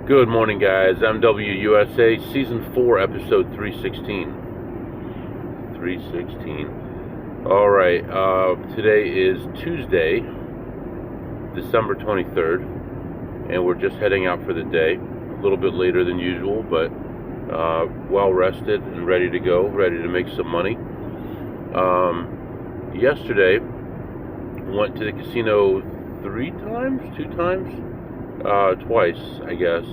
Good morning, guys. MWUSA Season 4, Episode 316. 316. Alright, today is Tuesday, December 23rd, and we're just heading out for the day. A little bit later than usual, but well rested and ready to go, ready to make some money. Yesterday, went to the casino twice, I guess.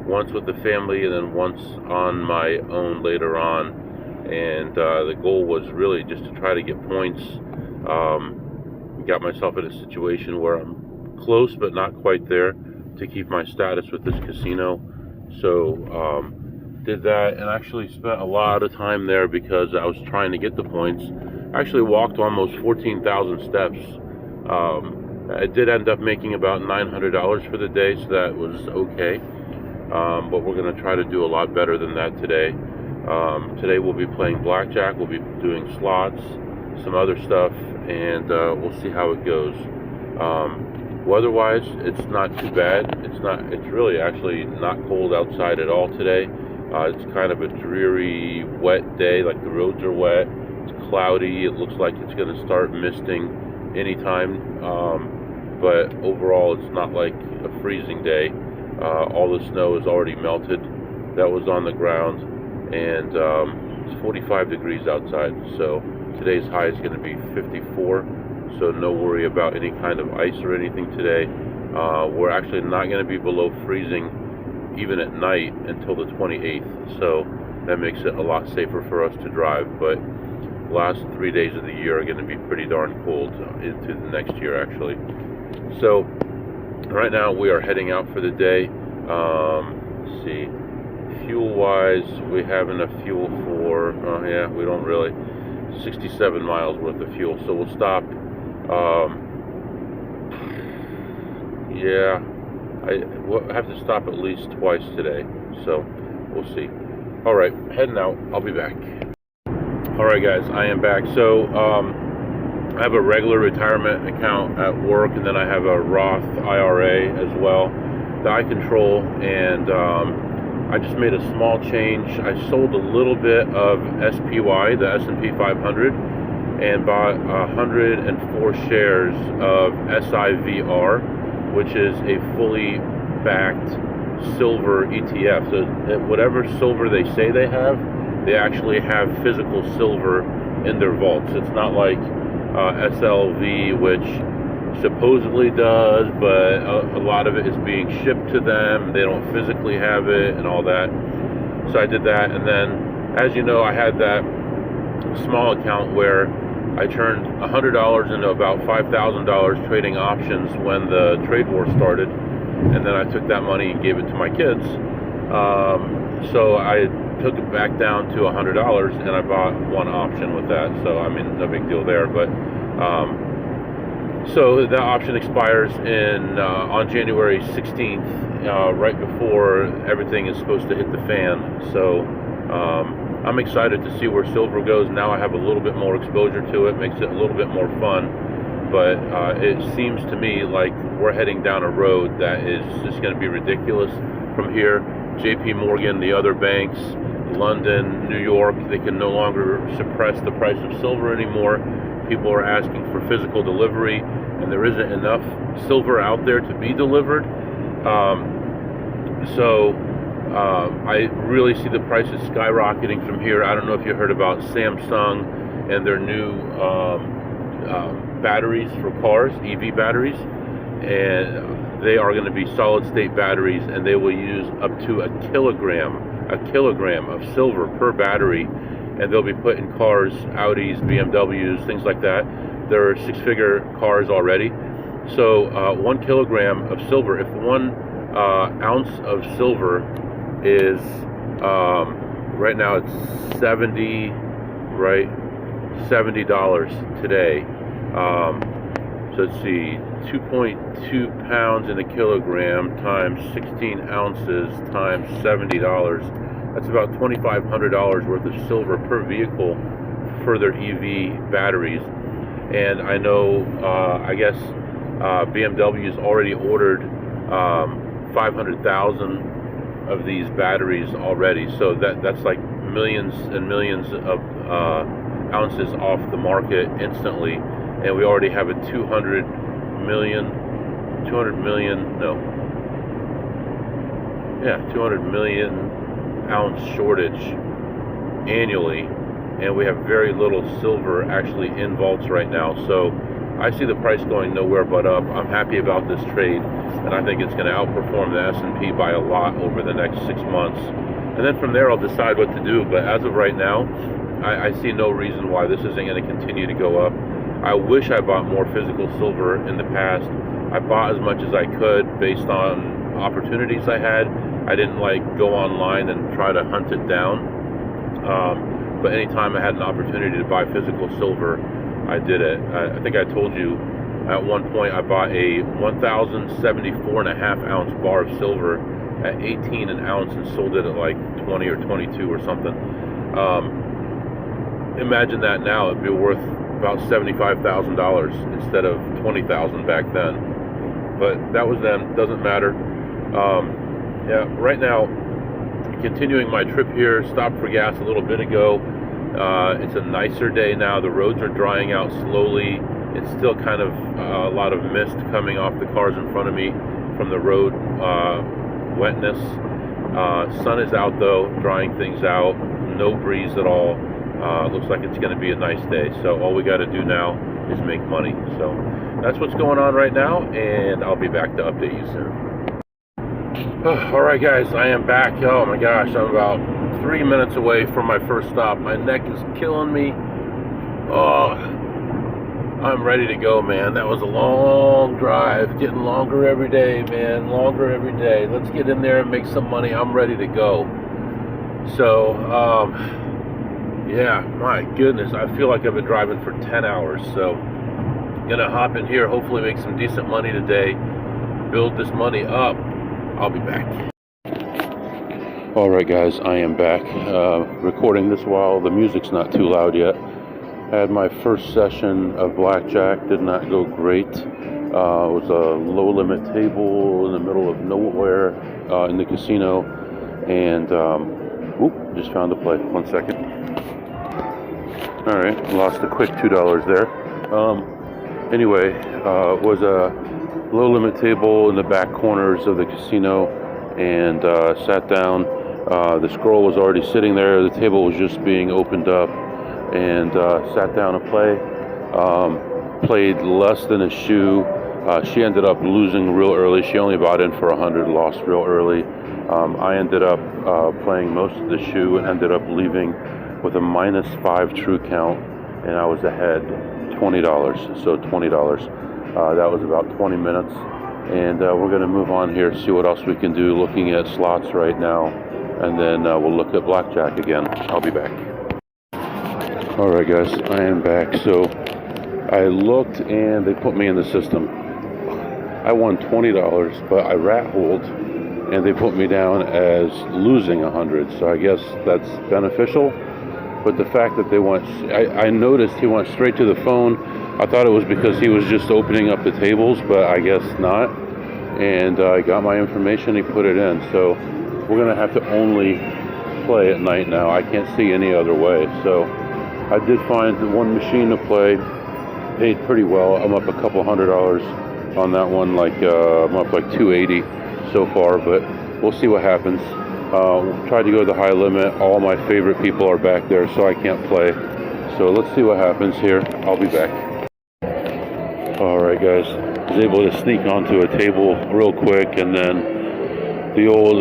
Once with the family and then once on my own later on. And the goal was really just to try to get points. Got myself in a situation where I'm close but not quite there to keep my status with this casino. So did that and actually spent a lot of time there because I was trying to get the points. I actually walked almost 14,000 steps. I did end up making about $900 for the day, so that was okay. But we're going to try to do a lot better than that today. Today we'll be playing blackjack, we'll be doing slots, some other stuff, and we'll see how it goes. Weather-wise, it's not too bad. It's really actually not cold outside at all today. It's kind of a dreary, wet day, like the roads are wet. It's cloudy. It looks like it's going to start misting anytime. But overall, it's not like a freezing day. All the snow is already melted. That was on the ground, and it's 45 degrees outside. So today's high is going to be 54. So no worry about any kind of ice or anything today. We're actually not going to be below freezing even at night until the 28th. So that makes it a lot safer for us to drive. But the last 3 days of the year are going to be pretty darn cold into the next year, actually. So right now we are heading out for the day. Let's see, fuel wise, we have enough fuel for we don't really, 67 miles worth of fuel. So we'll stop. We'll have to stop at least twice today, so we'll see. Alright, heading out. I'll be back. Alright guys, I am back. So I have a regular retirement account at work, and then I have a Roth IRA as well that I control, and I just made a small change. I sold a little bit of SPY, the S&P 500, and bought 104 shares of SIVR, which is a fully backed silver ETF. So whatever silver they say they have, they actually have physical silver in their vaults. It's not like SLV, which supposedly does, but a lot of it is being shipped to them. They don't physically have it and all that. So I did that, and then, as you know, I had that small account where I turned $100 into about $5,000 trading options when the trade war started, and then I took that money and gave it to my kids. So I took it back down to $100, and I bought one option with that. So I mean, no big deal there. But so that option expires on January 16th, right before everything is supposed to hit the fan. So I'm excited to see where silver goes. Now I have a little bit more exposure to it, makes it a little bit more fun. But it seems to me like we're heading down a road that is just going to be ridiculous from here. JP Morgan, the other banks, London, New York, they can no longer suppress the price of silver anymore. People are asking for physical delivery, and there isn't enough silver out there to be delivered. I really see the prices skyrocketing from here. I don't know if you heard about Samsung and their new batteries for cars, EV batteries, and they are going to be solid state batteries, and they will use up to a kilogram of silver per battery, and they'll be put in cars, Audis, BMWs, things like that. There are six-figure cars already. So 1 kilogram of silver, if 1 ounce of silver is right now it's $70 today. So let's see, 2.2 pounds in a kilogram times 16 ounces times $70. That's about $2,500 worth of silver per vehicle for their EV batteries. And I know, I guess BMW's already ordered 500,000 of these batteries already, so that's like millions and millions of ounces off the market instantly, and we already have a 200 million ounce shortage annually, and we have very little silver actually in vaults right now. So I see the price going nowhere but up. I'm happy about this trade, and I think it's going to outperform the S&P by a lot over the next 6 months. And then from there, I'll decide what to do. But as of right now, I see no reason why this isn't going to continue to go up. I wish I bought more physical silver in the past. I bought as much as I could based on opportunities I had. I didn't like go online and try to hunt it down. But anytime I had an opportunity to buy physical silver, I did it. I think I told you at one point I bought a 1,074.5 ounce bar of silver at 18 an ounce and sold it at like 20 or 22 or something. Imagine that now, it'd be worth about $75,000 instead of $20,000 back then. But that was then, doesn't matter. Yeah, right now, continuing my trip here, stopped for gas a little bit ago. It's a nicer day now. The roads are drying out slowly. It's still kind of a lot of mist coming off the cars in front of me from the road wetness. Sun is out though, drying things out. No breeze at all. Looks like it's going to be a nice day. So all we got to do now is make money. So that's what's going on right now, and I'll be back to update you soon. All right, guys, I am back. Oh my gosh, I'm about 3 minutes away from my first stop. My neck is killing me. Oh, I'm ready to go, man. That was a long drive, getting longer every day, man. Longer every day. Let's get in there and make some money. I'm ready to go. So, yeah, my goodness, I feel like I've been driving for 10 hours. So, gonna hop in here, hopefully make some decent money today, build this money up. I'll be back. All right, guys, I am back. Recording this while the music's not too loud yet. Had my first session of blackjack, did not go great. It was a low limit table in the middle of nowhere in the casino, and just found a play. 1 second. All right, lost a quick $2 there. Anyway, was a low limit table in the back corners of the casino, and sat down. The scroll was already sitting there. The table was just being opened up, and sat down to play. Played less than a shoe. She ended up losing real early. She only bought in for 100, lost real early. I ended up playing most of the shoe and ended up leaving with a -5 true count, and I was ahead $20. So $20. That was about 20 minutes, and we're going to move on here, see what else we can do. Looking at slots right now, and then we'll look at blackjack again. I'll be back. All right, guys, I am back. So I looked, and they put me in the system. I won $20, but I rat-holed, and they put me down as losing 100. So I guess that's beneficial. But the fact that they went, I noticed he went straight to the phone. I thought it was because he was just opening up the tables, but I guess not. And I got my information, he put it in. So we're going to have to only play at night now. I can't see any other way. So I did find one machine to play, paid pretty well. I'm up a couple $100 on that one. I'm up like 280 so far, but we'll see what happens. Tried to go to the high limit. All my favorite people are back there, so I can't play. So let's see what happens here. I'll be back. All right, guys. I was able to sneak onto a table real quick, and then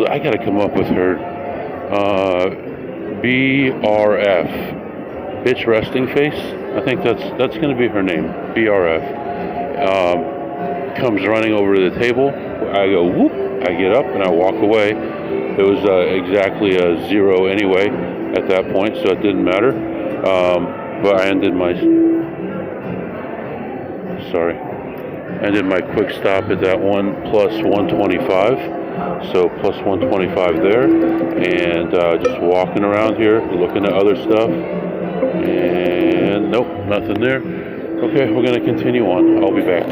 I got to come up with her. BRF, bitch resting face. I think that's going to be her name. BRF. Comes running over to the table. I go whoop. I get up and I walk away. It was exactly a 0 anyway at that point, so it didn't matter. But I ended my quick stop at that one plus 125. So plus 125 there, and just walking around here, looking at other stuff, and nope, nothing there. Okay, we're gonna continue on. I'll be back.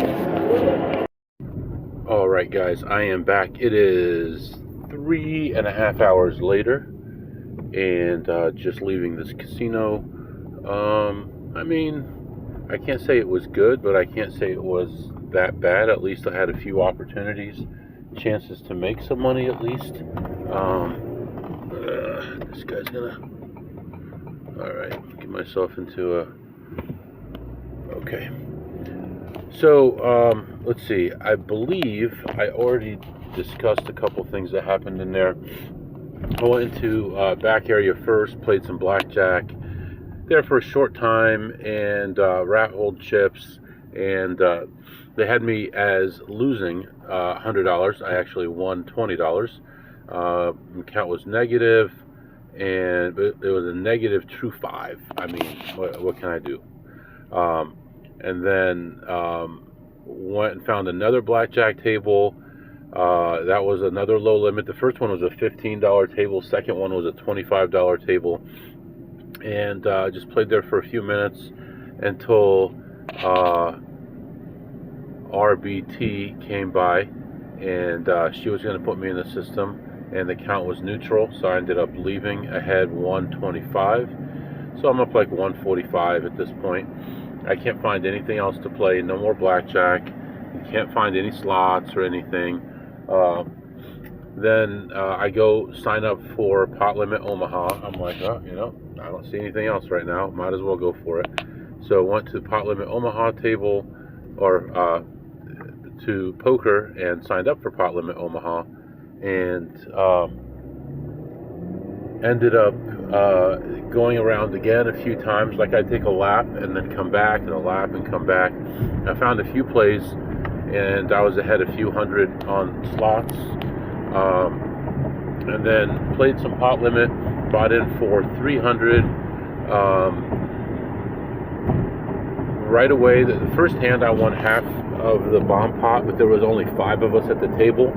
All right, guys, I am back. It is 3.5 hours later, and just leaving this casino. I mean, I can't say it was good, but I can't say it was that bad. At least I had a few opportunities, chances to make some money at least. This guy's gonna... Alright, get myself into a... Okay. So, let's see. I believe I already discussed a couple things that happened in there. I went into back area first, played some blackjack there for a short time, and rat hold chips, and they had me as losing $100. I actually won $20. The count was negative, and it was a negative 2.5. I mean, what can I do? And then went and found another blackjack table. That was another low limit. The first one was a $15 table. Second one was a $25 table. And just played there for a few minutes until RBT came by, and she was going to put me in the system, and the count was neutral, so I ended up leaving ahead 125. So I'm up like 145 at this point. I can't find anything else to play. No more blackjack. You can't find any slots or anything. Then I go sign up for Pot Limit Omaha. I'm like, oh, you know, I don't see anything else right now. Might as well go for it. So went to Pot Limit Omaha table, or to poker, and signed up for Pot Limit Omaha, and ended up going around again a few times. Like I'd take a lap and then come back, and a lap and come back. I found a few plays, and I was ahead a few hundred on slots. And then played some pot limit, bought in for 300. Right away, the first hand I won half of the bomb pot, but there was only 5 of us at the table,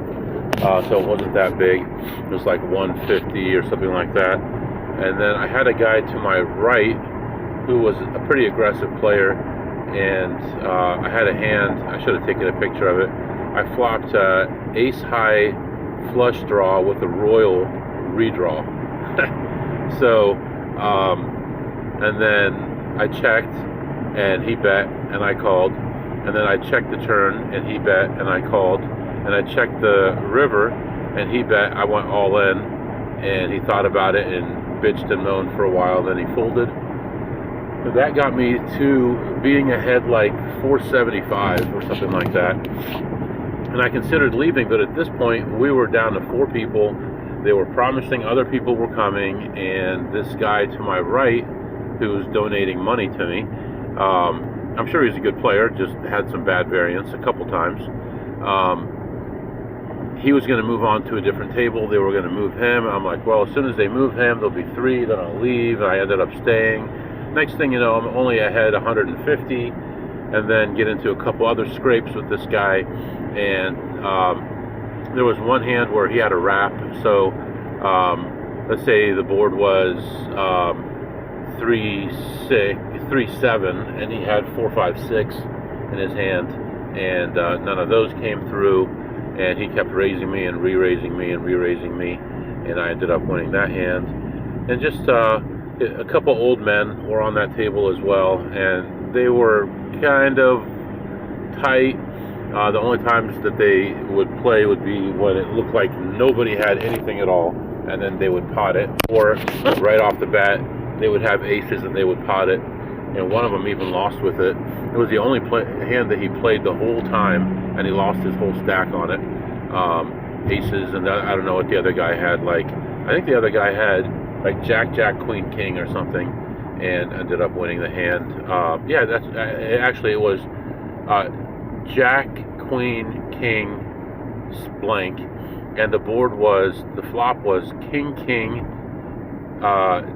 so it wasn't that big. It was like 150 or something like that. And then I had a guy to my right who was a pretty aggressive player, and I had a hand. I should have taken a picture of it. I flopped ace high flush draw with a royal redraw. So, and then I checked, and he bet, and I called. And then I checked the turn, and he bet, and I called. And I checked the river, and he bet. I went all in, and he thought about it and bitched and moaned for a while. Then he folded. And that got me to being ahead like 475 or something like that. And I considered leaving, but at this point we were down to 4 people. They were promising other people were coming, and this guy to my right, who's donating money to me, I'm sure he's a good player, just had some bad variance a couple times. He was going to move on to a different table. They were going to move him. I'm like, well, as soon as they move him, there'll be 3, then I'll leave. And I ended up staying. Next thing you know, I'm only ahead 150, and then get into a couple other scrapes with this guy. And there was one hand where he had a wrap. So let's say the board was 3-7, and he had 4-5-6 in his hand, and none of those came through. And he kept raising me and re-raising me and re-raising me, and I ended up winning that hand. And just a couple old men were on that table as well, and they were kind of tight. The only times that they would play would be when it looked like nobody had anything at all, and then they would pot it. Or right off the bat, they would have aces and they would pot it. And one of them even lost with it. It was the only hand that he played the whole time, and he lost his whole stack on it. Aces, and I don't know what the other guy had. Like, I think the other guy had like Jack, Queen, King, or something, and ended up winning the hand. Yeah, that's actually it was Jack, Queen, King, blank, and the board was, the flop was King, King,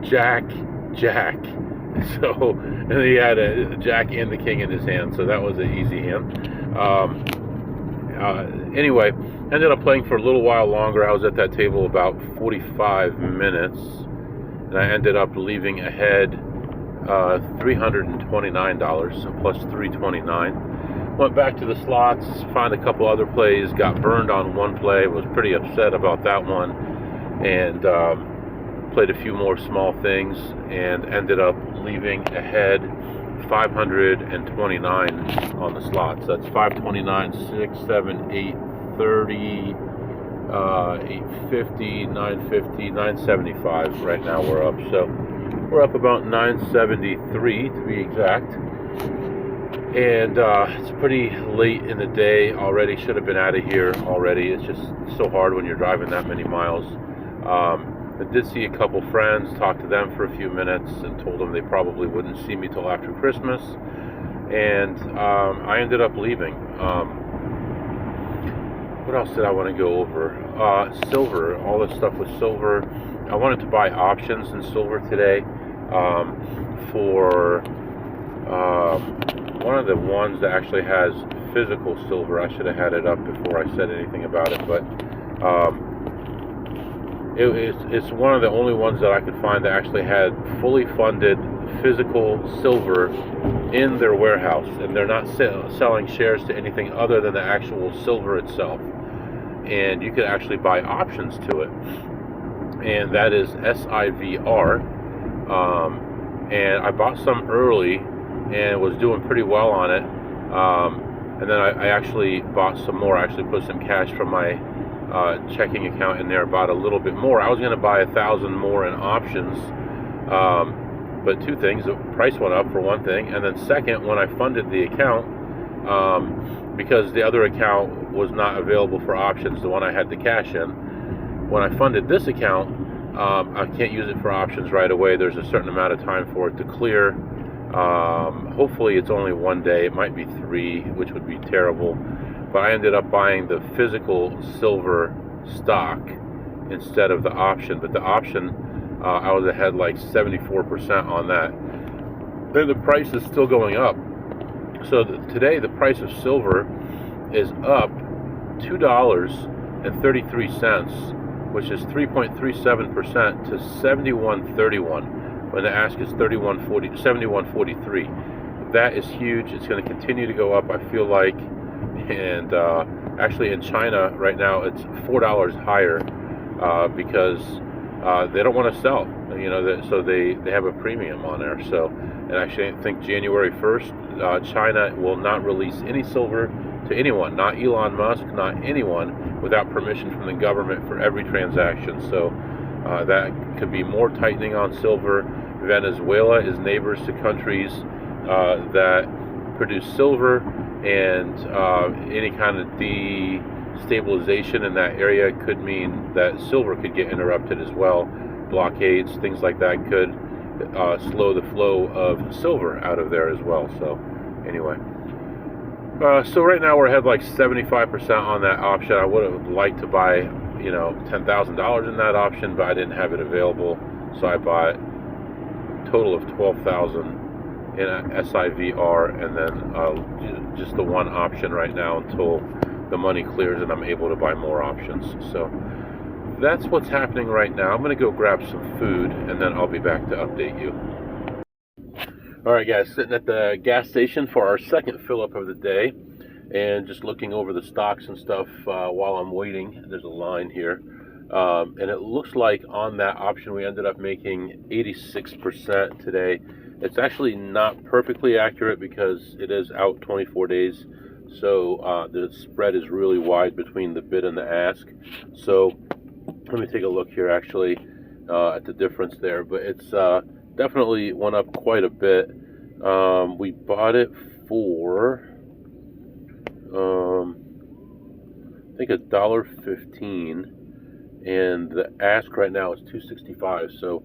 Jack. So, and he had a Jack and the King in his hand, so that was an easy hand. Anyway, ended up playing for a little while longer. I was at that table about 45 minutes, and I ended up leaving ahead $329, so plus 329. Went back to the slots, found a couple other plays, got burned on one play, was pretty upset about that one, and played a few more small things, and ended up leaving ahead 529 on the slots. That's 529, 6, 7, 8, 30, 850, 950, 975. Right now we're up. So we're up about 973 to be exact. And it's pretty late in the day already. Should have been out of here already. It's just so hard when you're driving that many miles. I did see a couple friends, talked to them for a few minutes, and told them they probably wouldn't see me till after Christmas. And I ended up leaving. What else did I want to go over? Silver, all this stuff with silver. I wanted to buy options in silver today for one of the ones that actually has physical silver. I should have had it up before I said anything about it, but it's one of the only ones that I could find that actually had fully funded physical silver in their warehouse, and they're not selling shares to anything other than the actual silver itself. And you could actually buy options to it, and that is SIVR. And I bought some early and was doing pretty well on it. And then I actually bought some more. I actually put some cash from my checking account in there, bought a little bit more. I was going to buy 1,000 more in options, but two things: the price went up for one thing, and then second, when I funded the account, because the other account was not available for options, the one I had the cash in, when I funded this account, I can't use it for options right away. There's a certain amount of time for it to clear. Hopefully it's only 1 day. It might be 3, which would be terrible. But I ended up buying the physical silver stock instead of the option. But the option, I was ahead like 74% on that. Then the price is still going up. So today the price of silver is up $2.33, which is 3.37% to 71.31. When the ask is 71.43. That is huge. It's going to continue to go up, I feel like. And actually in China right now it's $4 higher because they don't want to sell. You know, so they have a premium on there. So, and actually I think January 1st, China will not release any silver to anyone, not Elon Musk, not anyone, without permission from the government for every transaction. So that could be more tightening on silver. Venezuela is neighbors to countries that produce silver, and any kind of destabilization in that area could mean that silver could get interrupted as well. Blockades, things like that could slow the flow of silver out of there as well. So anyway, so right now we're ahead like 75% on that option. I would have liked to buy, you know, $10,000 in that option, but I didn't have it available, so I bought a total of $12,000 in a SIVR, and then just the one option right now until the money clears and I'm able to buy more options. So that's what's happening right now. I'm going to go grab some food, and then I'll be back to update you. All right, guys, sitting at the gas station for our second fill-up of the day, and just looking over the stocks and stuff while I'm waiting. There's a line here, and it looks like on that option we ended up making 86% today. It's actually not perfectly accurate because it is out 24 days, so the spread is really wide between the bid and the ask. So let me take a look here actually at the difference there, but it's definitely went up quite a bit. We bought it for I think $1.15, and the ask right now is $2.65. So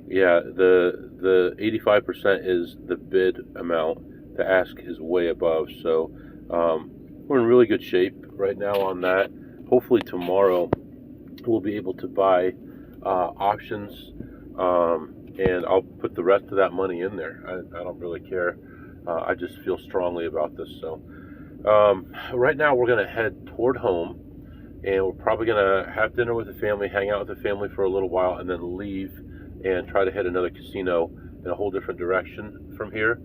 yeah, the 85% is the bid amount. The ask is way above. So we're in really good shape right now on that. Hopefully tomorrow we'll be able to buy options, and I'll put the rest of that money in there. I don't really care. I just feel strongly about this. So right now we're going to head toward home, and we're probably going to have dinner with the family, hang out with the family for a little while, and then leave and try to hit another casino in a whole different direction from here.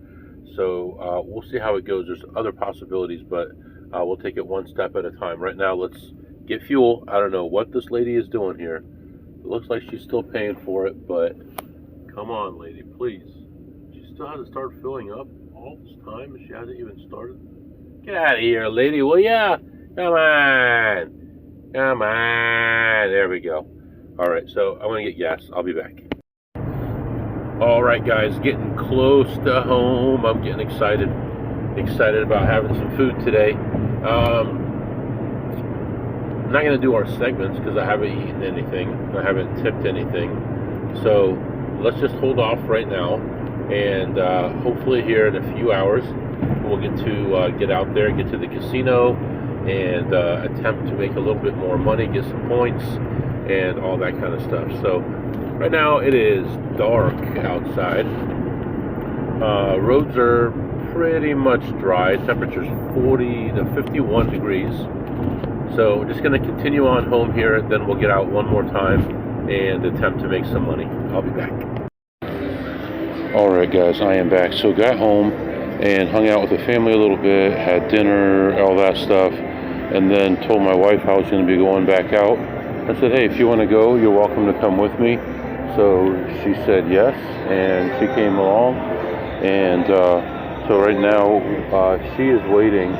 So we'll see how it goes. There's other possibilities, but we'll take it one step at a time. Right now, let's get fuel. I don't know what this lady is doing here. It looks like she's still paying for it, but come on, lady, please. She still hasn't started filling up all this time, and she hasn't even started. Get out of here, lady, will ya? Come on. Come on. There we go. All right, so I'm going to get gas. I'll be back. All right, guys, getting close to home. I'm getting excited about having some food today. I'm not going to do our segments because I haven't eaten anything. I haven't tipped anything. So let's just hold off right now. And hopefully here in a few hours, we'll get to get out there, get to the casino, and attempt to make a little bit more money, get some points, and all that kind of stuff. So right now it is dark outside. Roads are pretty much dry. Temperature's 40 to 51 degrees. So we're just going to continue on home here, then we'll get out one more time and attempt to make some money. I'll be back. Alright guys, I am back. So got home and hung out with the family a little bit, had dinner, all that stuff, and then told my wife I was going to be going back out. I said, hey, if you want to go, you're welcome to come with me. So she said yes, and she came along, and so right now she is waiting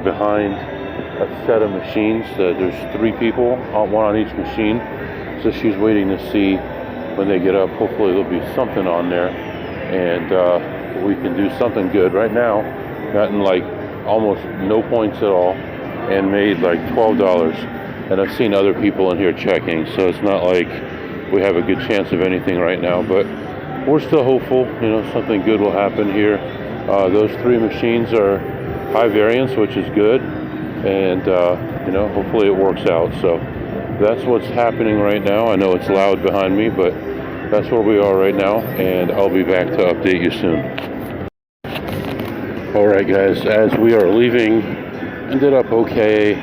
behind a set of machines. There's 3 people, one on each machine, so she's waiting to see when they get up. Hopefully there'll be something on there, and we can do something good. Right now, gotten like almost no points at all, and made like $12. And I've seen other people in here checking, so it's not like we have a good chance of anything right now, but we're still hopeful, something good will happen here. Those 3 machines are high variance, which is good, and hopefully it works out. So that's what's happening right now. I know it's loud behind me, but that's where we are right now, and I'll be back to update you soon. Alright guys, as we are leaving, ended up okay,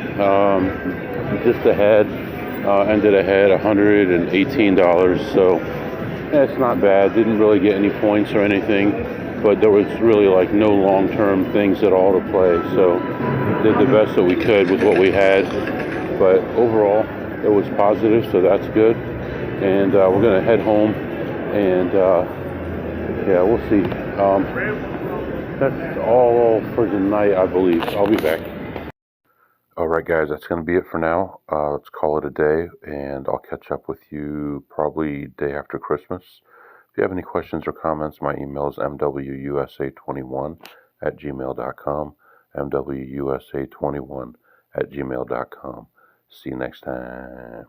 just ahead, ended ahead $118, so it's not bad. Didn't really get any points or anything, but there was really like no long-term things at all to play, so did the best that we could with what we had, but overall it was positive, so that's good. And we're gonna head home, and yeah, we'll see. That's all for tonight, I believe. I'll be back. Alright guys, that's going to be it for now. Let's call it a day, and I'll catch up with you probably day after Christmas. If you have any questions or comments, my email is mwusa21@gmail.com, mwusa21@gmail.com. See you next time.